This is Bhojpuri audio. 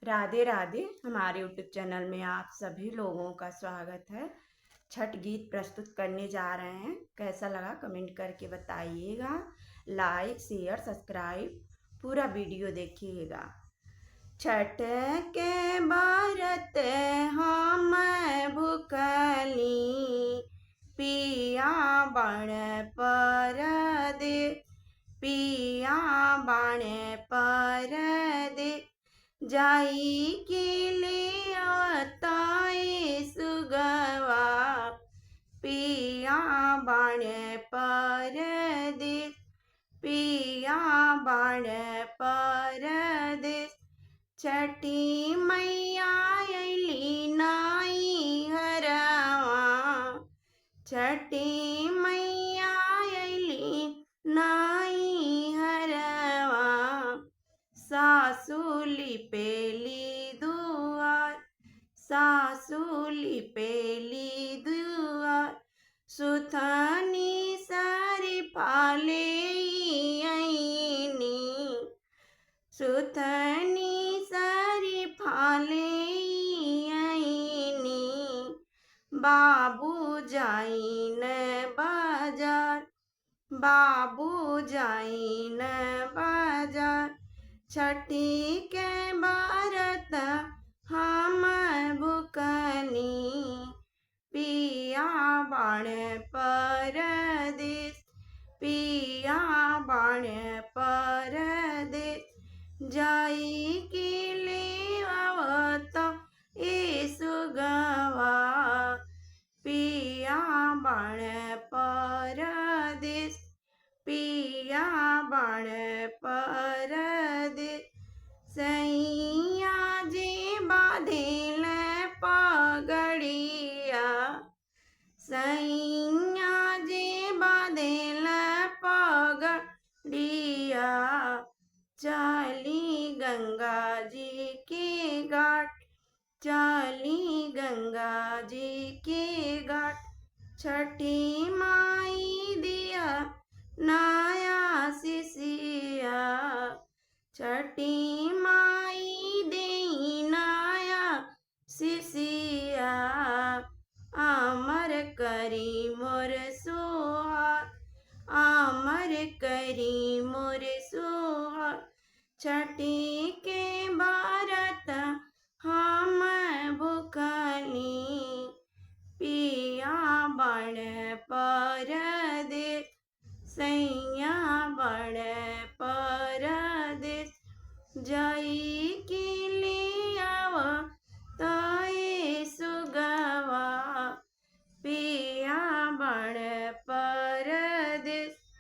राधे राधे। हमारे यूट्यूब चैनल में आप सभी लोगों का स्वागत है। छठ गीत प्रस्तुत करने जा रहे हैं। कैसा लगा कमेंट करके बताइएगा। लाइक शेयर सब्सक्राइब पूरा वीडियो देखिएगा। छठ के व्रत हम भूखली, पिया बण पर दे, पिया बण पर दे, जाई के ले आवताए सुगवा, पिया बण पर दे, पिया बण पर दे। छठी मैया अइली नाई हरवा, छठी मैया अइली नाई हरवा, सासु लिपेली दुआर, सासु लिपेली दुआर, सुथनी सारी फाले आईनी, सुथनी सारी फाले आईनी, बाबू जाइन बाजार, बाबू जाइन बाजार, छठी के व्रत हम भूखली, पिया बण परदेस, पिया बण परदेस, जाई के ले आवता ए सुगवा, पिया बण परदेस, पिया बण परदेस। सैया जी बांधेल पगड़िया, सैया जी बांधेल पगड़िया, चली गंगा जी के घाट, चली गंगा जी के घाट, छठी माई दिया नया सिसिया, छठी माई